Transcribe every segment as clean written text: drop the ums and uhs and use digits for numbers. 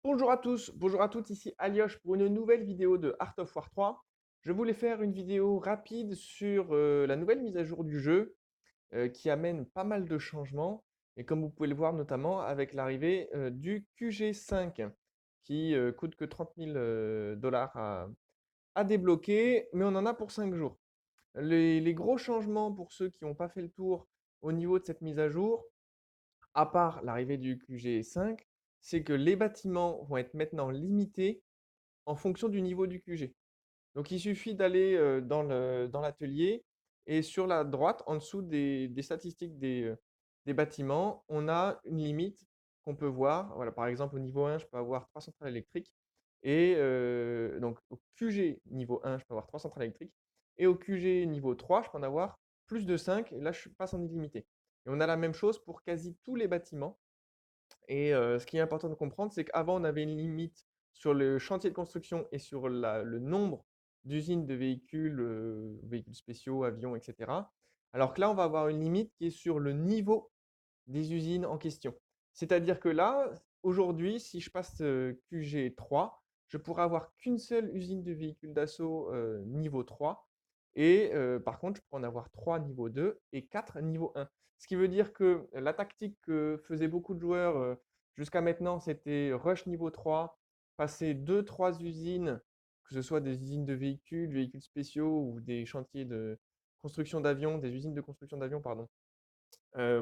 Bonjour à tous, bonjour à toutes, ici Alioche pour une nouvelle vidéo de Art of War 3. Je voulais faire une vidéo rapide sur la nouvelle mise à jour du jeu qui amène pas mal de changements. Et comme vous pouvez le voir notamment avec l'arrivée du QG5 qui coûte que 30 000 dollars à débloquer, mais on en a pour 5 jours. Les gros changements pour ceux qui n'ont pas fait le tour au niveau de cette mise à jour, à part l'arrivée du QG5, c'est que les bâtiments vont être maintenant limités en fonction du niveau du QG. Donc il suffit d'aller dans l'atelier et sur la droite, en dessous des statistiques des bâtiments, on a une limite qu'on peut voir. Voilà, par exemple, au niveau 1, je peux avoir 3 centrales électriques. Et donc au QG niveau 1, je peux avoir 3 centrales électriques. Et au QG niveau 3, je peux en avoir plus de 5. Et là, je passe en illimité. Et on a la même chose pour quasi tous les bâtiments. Et ce qui est important de comprendre, c'est qu'avant, on avait une limite sur le chantier de construction et sur le nombre d'usines de véhicules, véhicules spéciaux, avions, etc. Alors que là, on va avoir une limite qui est sur le niveau des usines en question. C'est-à-dire que là, aujourd'hui, si je passe QG3, je pourrais avoir qu'une seule usine de véhicules d'assaut niveau 3. Et par contre, je peux en avoir 3 niveau 2 et 4 niveau 1. Ce qui veut dire que la tactique que faisaient beaucoup de joueurs jusqu'à maintenant, c'était rush niveau 3, passer 2-3 usines, que ce soit des usines de véhicules, véhicules spéciaux ou des chantiers de construction d'avions, des usines de construction d'avions, pardon,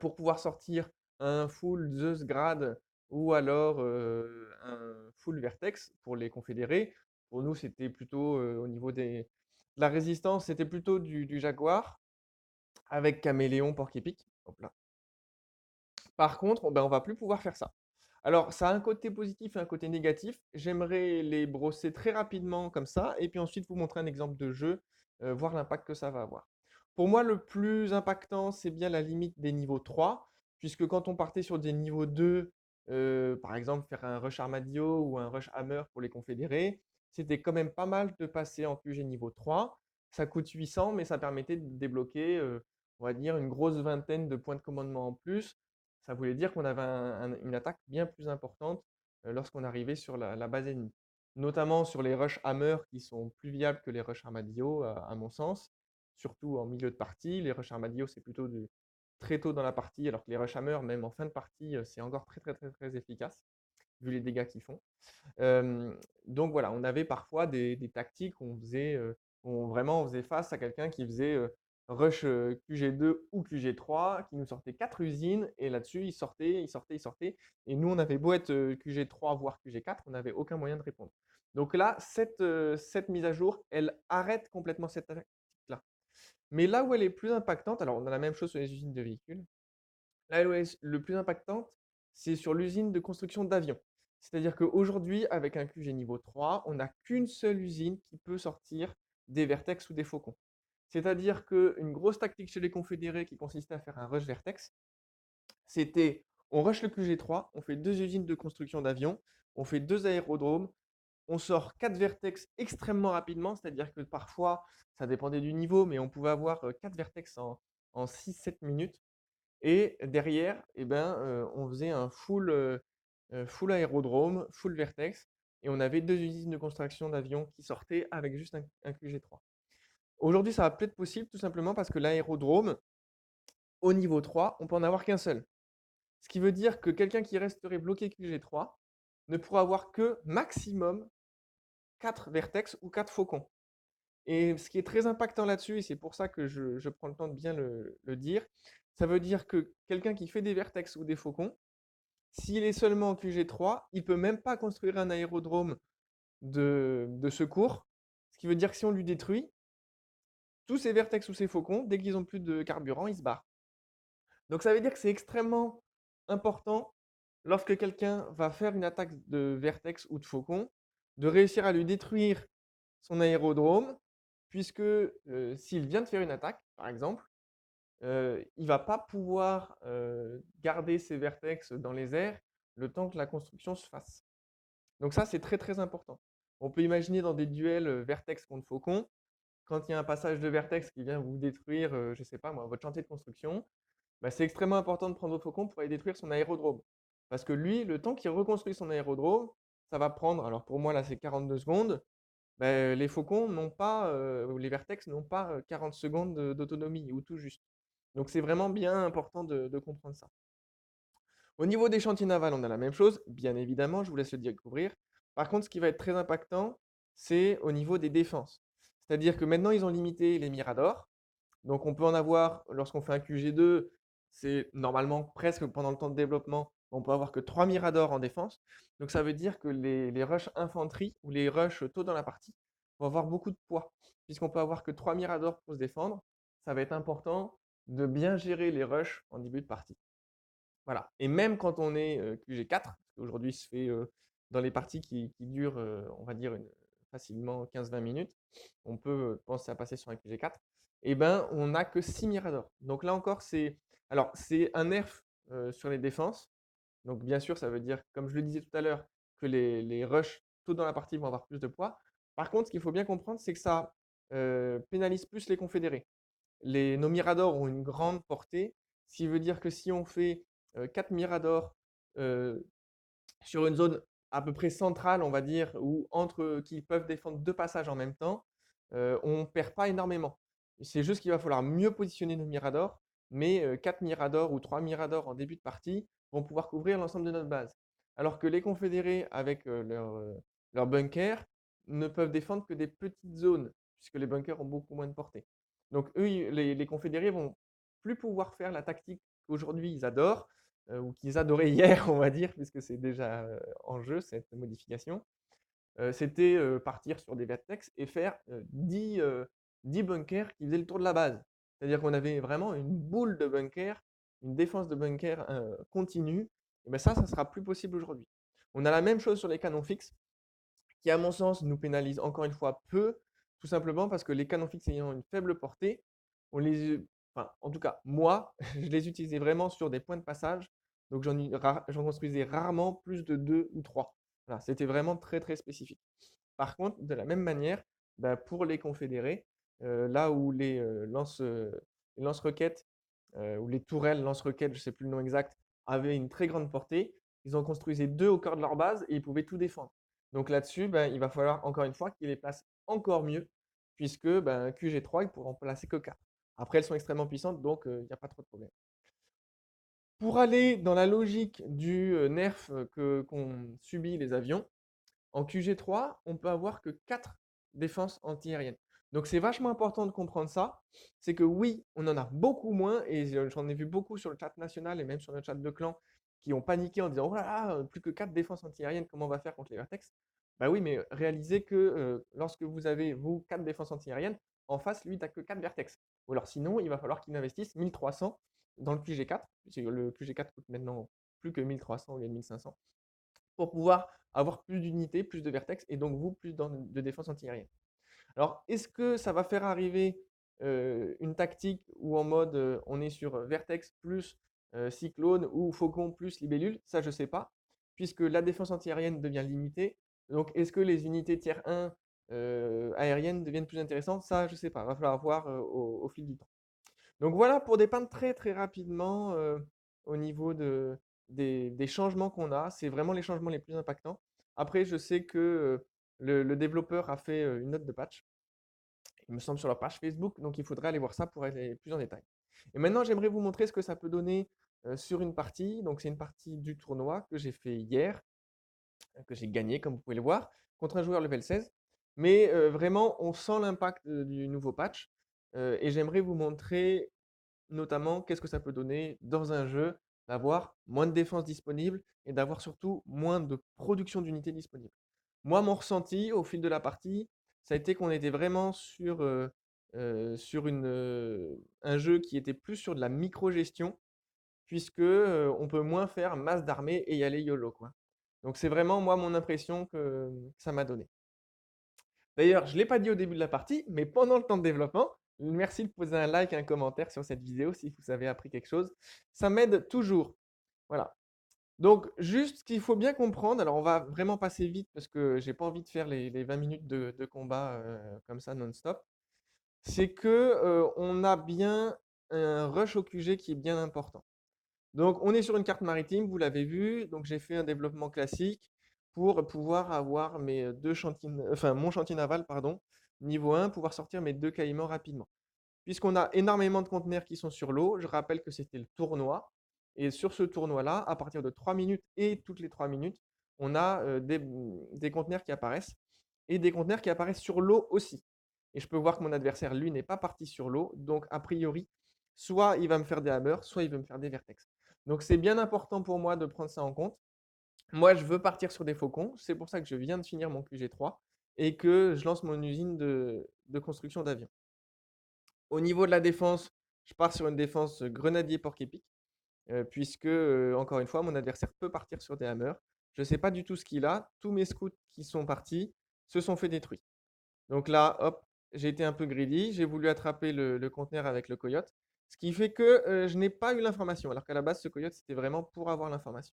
pour pouvoir sortir un full Zeus Grad ou alors un full Vertex pour les confédérés. Pour nous, c'était plutôt au niveau de la résistance, c'était plutôt du Jaguar avec Caméléon, Porc-Épic. Hop là. Par contre, ben, on va plus pouvoir faire ça. Alors, ça a un côté positif et un côté négatif. J'aimerais les brosser très rapidement comme ça, et puis ensuite vous montrer un exemple de jeu, voir l'impact que ça va avoir. Pour moi, le plus impactant, c'est bien la limite des niveaux 3, puisque quand on partait sur des niveaux 2, par exemple faire un rush Armadillo ou un rush Hammer pour les confédérés, c'était quand même pas mal de passer en QG niveau 3. Ça coûte 800, mais ça permettait de débloquer, on va dire, une grosse vingtaine de points de commandement en plus. Ça voulait dire qu'on avait une attaque bien plus importante lorsqu'on arrivait sur la base ennemie. Notamment sur les rushs Hammer qui sont plus viables que les rushs Armadillo, à mon sens, surtout en milieu de partie. Les rushs Armadillo, c'est plutôt très tôt dans la partie, alors que les rushs Hammer, même en fin de partie, c'est encore très, très, très, très efficace, vu les dégâts qu'ils font. Euh, donc voilà, on avait parfois des tactiques où on faisait face à quelqu'un qui faisait rush QG2 ou QG3, qui nous sortait 4 usines, et là-dessus, il sortait, il sortait, il sortait. Et nous, on avait beau être QG3, voire QG4, on n'avait aucun moyen de répondre. Donc là, cette mise à jour, elle arrête complètement cette tactique-là. Mais là où elle est plus impactante, alors on a la même chose sur les usines de véhicules, là où elle est le plus impactante, c'est sur l'usine de construction d'avions. C'est-à-dire qu'aujourd'hui, avec un QG niveau 3, on n'a qu'une seule usine qui peut sortir des Vertex ou des Faucons. C'est-à-dire qu'une grosse tactique chez les confédérés qui consistait à faire un rush Vertex, c'était on rush le QG3, on fait 2 usines de construction d'avions, on fait 2 aérodromes, on sort 4 Vertex extrêmement rapidement, c'est-à-dire que parfois, ça dépendait du niveau, mais on pouvait avoir 4 Vertex en 6-7 minutes. Et derrière, eh ben, on faisait un full aérodrome, full Vertex, et on avait 2 usines de construction d'avions qui sortaient avec juste un QG3. Aujourd'hui, ça va peut-être possible tout simplement parce que l'aérodrome, au niveau 3, on peut en avoir qu'un seul. Ce qui veut dire que quelqu'un qui resterait bloqué QG3 ne pourra avoir que maximum 4 Vertex ou 4 Faucons. Et ce qui est très impactant là-dessus, et c'est pour ça que je prends le temps de bien le dire, ça veut dire que quelqu'un qui fait des Vertex ou des Faucons, s'il est seulement en QG3, il ne peut même pas construire un aérodrome de secours. Ce qui veut dire que si on lui détruit, tous ces vertex ou ces faucons, dès qu'ils n'ont plus de carburant, ils se barrent. Donc ça veut dire que c'est extrêmement important, lorsque quelqu'un va faire une attaque de vertex ou de faucon, de réussir à lui détruire son aérodrome, puisque s'il vient de faire une attaque, par exemple, il ne va pas pouvoir garder ses vertex dans les airs le temps que la construction se fasse. Donc ça, c'est très très important. On peut imaginer dans des duels Vertex contre Faucon, quand il y a un passage de Vertex qui vient vous détruire, je ne sais pas moi, votre chantier de construction, bah, c'est extrêmement important de prendre votre Faucon pour aller détruire son aérodrome. Parce que lui, le temps qu'il reconstruit son aérodrome, ça va prendre, alors pour moi là c'est 42 secondes, ben, les faucons n'ont pas, ou les vertex n'ont pas 40 secondes d'autonomie, ou tout juste. Donc c'est vraiment bien important de comprendre ça. Au niveau des chantiers navals, on a la même chose, bien évidemment, je vous laisse le découvrir. Par contre, ce qui va être très impactant, c'est au niveau des défenses. C'est-à-dire que maintenant, ils ont limité les miradors. Donc, on peut en avoir, lorsqu'on fait un QG2, c'est normalement presque pendant le temps de développement, on peut avoir que 3 miradors en défense. Donc, ça veut dire que les rushs infanterie ou les rushs tôt dans la partie vont avoir beaucoup de poids, puisqu'on peut avoir que 3 miradors pour se défendre. Ça va être important de bien gérer les rushs en début de partie. Voilà. Et même quand on est QG4, parce qu'aujourd'hui, il se fait dans les parties qui durent, on va dire, facilement 15-20 minutes, on peut penser à passer sur un QG4, et ben, on n'a que 6 Miradors. Donc là encore, c'est un nerf sur les défenses. Donc bien sûr, ça veut dire, comme je le disais tout à l'heure, que les rushs tôt dans la partie vont avoir plus de poids. Par contre, ce qu'il faut bien comprendre, c'est que ça pénalise plus les confédérés. Nos miradors ont une grande portée, ce qui veut dire que si on fait 4 miradors sur une zone à peu près centrale, on va dire, ou entre qui peuvent défendre 2 passages en même temps, on ne perd pas énormément. C'est juste qu'il va falloir mieux positionner nos miradors, mais 4 miradors ou 3 miradors en début de partie vont pouvoir couvrir l'ensemble de notre base. Alors que les confédérés, avec leurs bunkers, ne peuvent défendre que des petites zones, puisque les bunkers ont beaucoup moins de portée. Donc eux, les confédérés vont plus pouvoir faire la tactique qu'aujourd'hui ils adorent, ou qu'ils adoraient hier, on va dire, puisque c'est déjà en jeu cette modification. C'était partir sur des vertex et faire 10 bunkers qui faisaient le tour de la base. C'est-à-dire qu'on avait vraiment une boule de bunkers, une défense de bunkers continue. Et bien ça sera plus possible aujourd'hui. On a la même chose sur les canons fixes, qui à mon sens nous pénalise encore une fois peu, tout simplement parce que les canons fixes ayant une faible portée, on les, enfin, en tout cas moi, je les utilisais vraiment sur des points de passage, donc j'en construisais rarement plus de 2 ou 3. Voilà, c'était vraiment très très spécifique. Par contre, de la même manière, bah, pour les confédérés, là où les lance-roquettes ou les tourelles lance-roquettes, je ne sais plus le nom exact, avaient une très grande portée, ils en construisaient 2 au cœur de leur base et ils pouvaient tout défendre. Donc là-dessus, ben, il va falloir encore une fois qu'ils les placent encore mieux, puisque ben, QG3, ils pourront en placer que 4. Après, elles sont extrêmement puissantes, donc il n'y a pas trop de problème. Pour aller dans la logique du nerf qu'ont subi les avions, en QG3, on peut avoir que 4 défenses antiaériennes. Donc c'est vachement important de comprendre ça. C'est que oui, on en a beaucoup moins, et j'en ai vu beaucoup sur le chat national et même sur le chat de clan qui ont paniqué en disant oh là là, plus que 4 défenses antiaériennes, comment on va faire contre les Vertex? Bah oui, mais réalisez que lorsque vous avez, vous, 4 défenses antiaériennes, en face, lui, tu n'as que 4 Vertex. Ou alors sinon, il va falloir qu'il investisse 1300 dans le QG4. Le QG4 coûte maintenant plus que 1300 au lieu de 1500 pour pouvoir avoir plus d'unités, plus de vertex et donc vous, plus de défense antiaérienne. Alors, est-ce que ça va faire arriver une tactique où en mode on est sur vertex plus cyclone ou faucon plus libellule? Ça, je ne sais pas, puisque la défense antiaérienne devient limitée. Donc, est-ce que les unités tiers 1 aériennes deviennent plus intéressantes? Ça, je ne sais pas. Il va falloir voir au fil du temps. Donc voilà pour dépeindre très très rapidement au niveau des changements qu'on a. C'est vraiment les changements les plus impactants. Après, je sais que le développeur a fait une note de patch, il me semble sur leur page Facebook, donc il faudrait aller voir ça pour aller plus en détail. Et maintenant, j'aimerais vous montrer ce que ça peut donner sur une partie. Donc c'est une partie du tournoi que j'ai fait hier, que j'ai gagné, comme vous pouvez le voir, contre un joueur level 16. Mais vraiment, on sent l'impact du nouveau patch. Et j'aimerais vous montrer notamment, qu'est-ce que ça peut donner dans un jeu d'avoir moins de défense disponible et d'avoir surtout moins de production d'unités disponibles. Moi, mon ressenti au fil de la partie, ça a été qu'on était vraiment sur un jeu qui était plus sur de la micro-gestion, puisque on peut moins faire masse d'armée et y aller YOLO, quoi. Donc c'est vraiment moi mon impression que ça m'a donné. D'ailleurs, je ne l'ai pas dit au début de la partie, mais pendant le temps de développement, merci de poser un like et un commentaire sur cette vidéo si vous avez appris quelque chose. Ça m'aide toujours. Voilà. Donc, juste ce qu'il faut bien comprendre, alors on va vraiment passer vite parce que j'ai pas envie de faire les 20 minutes de combat comme ça non-stop, c'est que on a bien un rush au QG qui est bien important. Donc, on est sur une carte maritime, vous l'avez vu. Donc, j'ai fait un développement classique. pour pouvoir avoir mes deux chantiers, enfin mon chantier naval, pardon, niveau 1, pouvoir sortir mes deux caïmans rapidement. Puisqu'on a énormément de conteneurs qui sont sur l'eau, je rappelle que c'était le tournoi. Et sur ce tournoi-là, à partir de 3 minutes et toutes les 3 minutes, on a des conteneurs qui apparaissent et des conteneurs qui apparaissent sur l'eau aussi. Et je peux voir que mon adversaire, lui, n'est pas parti sur l'eau. Donc, a priori, soit il va me faire des hammers, soit il va me faire des vertex. Donc, c'est bien important pour moi de prendre ça en compte. Moi, je veux partir sur des faucons. C'est pour ça que je viens de finir mon QG3 et que je lance mon usine de construction d'avions. Au niveau de la défense, je pars sur une défense grenadier porc-épic, puisque, encore une fois, mon adversaire peut partir sur des hammers. Je ne sais pas du tout ce qu'il a. Tous mes scouts qui sont partis se sont fait détruire. Donc là, hop, j'ai été un peu greedy. J'ai voulu attraper le conteneur avec le coyote, ce qui fait que je n'ai pas eu l'information, alors qu'à la base, ce coyote, c'était vraiment pour avoir l'information.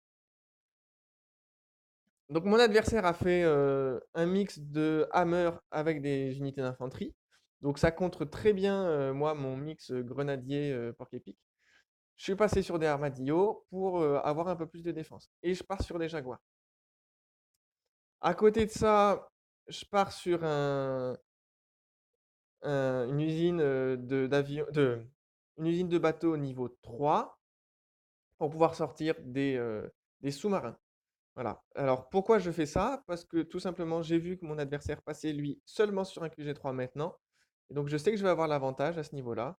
Donc mon adversaire a fait un mix de hammer avec des unités d'infanterie. Donc ça contre très bien, moi, mon mix grenadier porc-épic. Je suis passé sur des armadillos pour avoir un peu plus de défense. Et je pars sur des jaguars. À côté de ça, je pars sur une usine une usine de bateaux niveau 3 pour pouvoir sortir des sous-marins. Voilà. Alors pourquoi je fais ça? Parce que tout simplement, j'ai vu que mon adversaire passait lui seulement sur un QG3 maintenant. Et donc je sais que je vais avoir l'avantage à ce niveau-là.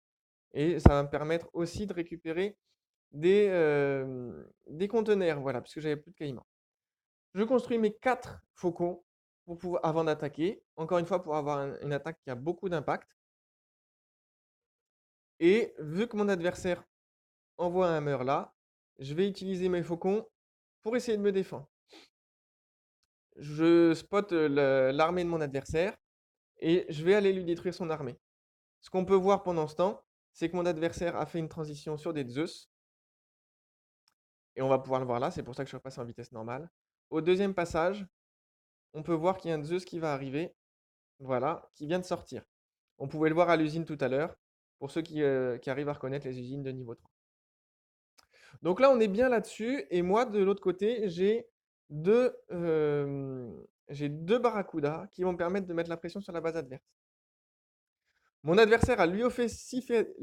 Et ça va me permettre aussi de récupérer des conteneurs, voilà, puisque j'avais plus de caïmans. Je construis mes 4 faucons pour pouvoir, avant d'attaquer. Encore une fois, pour avoir une attaque qui a beaucoup d'impact. Et vu que mon adversaire envoie un hammer là, je vais utiliser mes faucons pour essayer de me défendre. Je spot l'armée de mon adversaire et je vais aller lui détruire son armée. Ce qu'on peut voir pendant ce temps, c'est que mon adversaire a fait une transition sur des Zeus. Et on va pouvoir le voir là, c'est pour ça que je repasse en vitesse normale. Au deuxième passage, on peut voir qu'il y a un Zeus qui va arriver, voilà, qui vient de sortir. On pouvait le voir à l'usine tout à l'heure, pour ceux qui arrivent à reconnaître les usines de niveau 3. Donc là, on est bien là-dessus, et moi, de l'autre côté, j'ai deux barracudas qui vont me permettre de mettre la pression sur la base adverse. Mon adversaire a lui aussi fait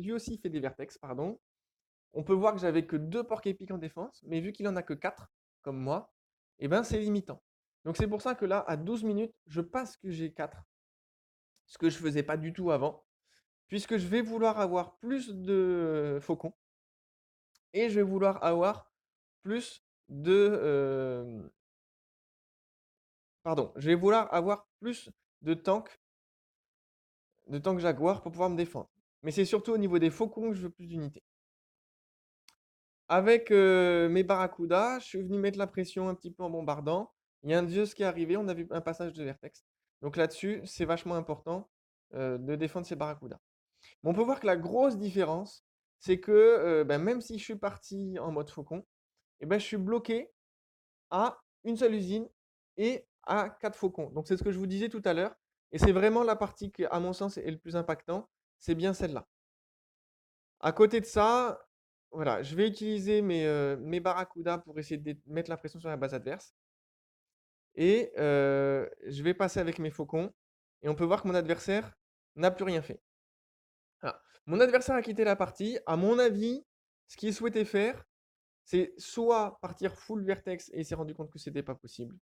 des vertex, pardon. On peut voir que j'avais que 2 porc-épics en défense, mais vu qu'il en a que 4, comme moi, eh ben c'est limitant. Donc c'est pour ça que là, à 12 minutes, je passe que j'ai 4, ce que je ne faisais pas du tout avant, puisque je vais vouloir avoir plus de faucons et je vais vouloir avoir plus pardon, je vais vouloir avoir plus de tanks, Jaguar pour pouvoir me défendre. Mais c'est surtout au niveau des faucons que je veux plus d'unités. Avec mes barracudas, je suis venu mettre la pression un petit peu en bombardant. Il y a un Zeus qui est arrivé, on a vu un passage de vertex. Donc là-dessus, c'est vachement important de défendre ces barracudas. Mais on peut voir que la grosse différence, c'est que même si je suis parti en mode faucon, eh ben, je suis bloqué à une seule usine et à 4 faucons. Donc c'est ce que je vous disais tout à l'heure. Et c'est vraiment la partie qui, à mon sens, est le plus impactant. C'est bien celle-là. À côté de ça, voilà, je vais utiliser mes barracudas pour essayer de mettre la pression sur la base adverse. Et je vais passer avec mes faucons. Et on peut voir que mon adversaire n'a plus rien fait. Voilà. Mon adversaire a quitté la partie. À mon avis, ce qu'il souhaitait faire, c'est soit partir full vertex et il s'est rendu compte que c'était pas possible.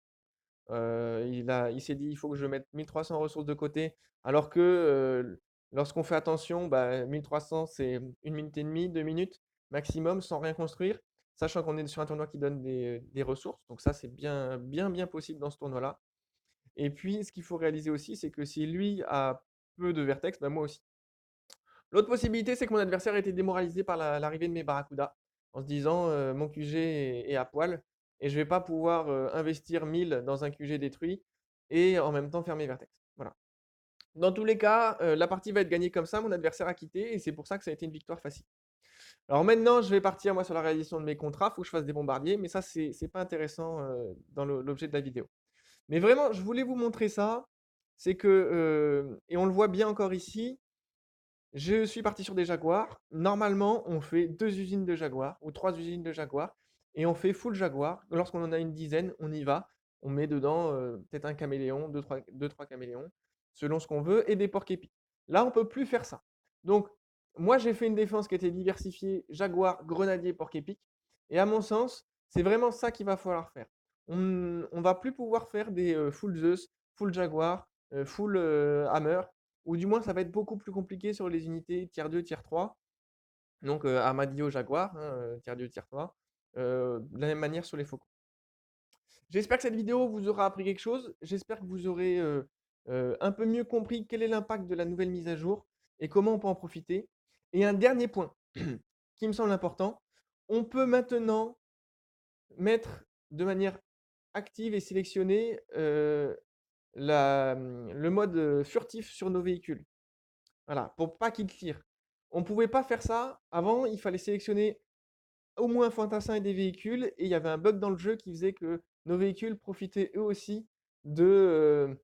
Il s'est dit: «Il faut que je mette 1300 ressources de côté», alors que, lorsqu'on fait attention, 1300 c'est 1 minute et demie, 2 minutes maximum sans rien construire, sachant qu'on est sur un tournoi qui donne des ressources. Donc ça, c'est bien bien bien possible dans ce tournoi-là. Et puis ce qu'il faut réaliser aussi, c'est que si lui a peu de vertex, moi aussi. L'autre possibilité, c'est que mon adversaire ait été démoralisé par l'arrivée de mes barracudas, en se disant, «Mon QG est à poil et je vais pas pouvoir, investir 1000 dans un QG détruit et en même temps faire mes vertex». Voilà. Dans tous les cas, la partie va être gagnée comme ça, mon adversaire a quitté et c'est pour ça que ça a été une victoire facile. Alors maintenant, je vais partir moi sur la réalisation de mes contrats, il faut que je fasse des bombardiers, mais ça c'est pas intéressant, dans l'objet de la vidéo. Mais vraiment, je voulais vous montrer ça, c'est que, et on le voit bien encore ici, je suis parti sur des Jaguars. Normalement, on fait 2 usines de Jaguars ou 3 usines de Jaguars et on fait full Jaguar. Lorsqu'on en a une dizaine, on y va. on met dedans peut-être un caméléon, deux, trois caméléons, selon ce qu'on veut, et des porcs-épics. Là, on ne peut plus faire ça. Donc, moi, j'ai fait une défense qui était diversifiée, jaguar, grenadier, porc-épic. Et à mon sens, c'est vraiment ça qu'il va falloir faire. On ne va plus pouvoir faire des full Zeus, full jaguar, full hammer, ou du moins ça va être beaucoup plus compliqué sur les unités tier 2, tier 3. Donc Armadillo Jaguar, hein, tier 2, tier 3. De la même manière sur les faucons. J'espère que cette vidéo vous aura appris quelque chose. J'espère que vous aurez un peu mieux compris quel est l'impact de la nouvelle mise à jour et comment on peut en profiter. Et un dernier point qui me semble important, on peut maintenant mettre de manière active et sélectionnée le mode furtif sur nos véhicules. Voilà, pour pas qu'ils tirent. On ne pouvait pas faire ça. Avant, il fallait sélectionner au moins un fantassin et des véhicules, et il y avait un bug dans le jeu qui faisait que nos véhicules profitaient eux aussi du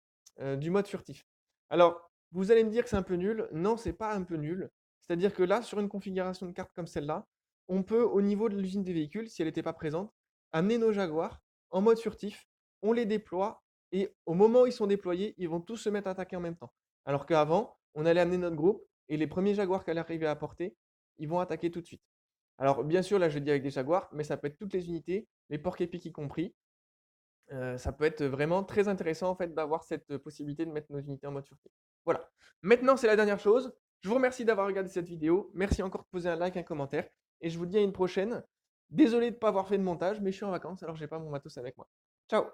mode furtif. Alors, vous allez me dire que c'est un peu nul. Non, c'est pas un peu nul. C'est-à-dire que là, sur une configuration de carte comme celle-là, on peut, au niveau de l'usine des véhicules, si elle n'était pas présente, amener nos Jaguars en mode furtif, on les déploie, et au moment où ils sont déployés, ils vont tous se mettre à attaquer en même temps. Alors qu'avant, on allait amener notre groupe, et les premiers Jaguars qu'elle arrivait à porter, ils vont attaquer tout de suite. Alors, bien sûr, là, je dis avec des jaguars, mais ça peut être toutes les unités, les porcs-épics y compris. Ça peut être vraiment très intéressant en fait d'avoir cette possibilité de mettre nos unités en mode furtif. Voilà. Maintenant, c'est la dernière chose. Je vous remercie d'avoir regardé cette vidéo. Merci encore de poser un like, un commentaire. Et je vous dis à une prochaine. Désolé de ne pas avoir fait de montage, mais je suis en vacances, alors j'ai pas mon matos avec moi. Ciao!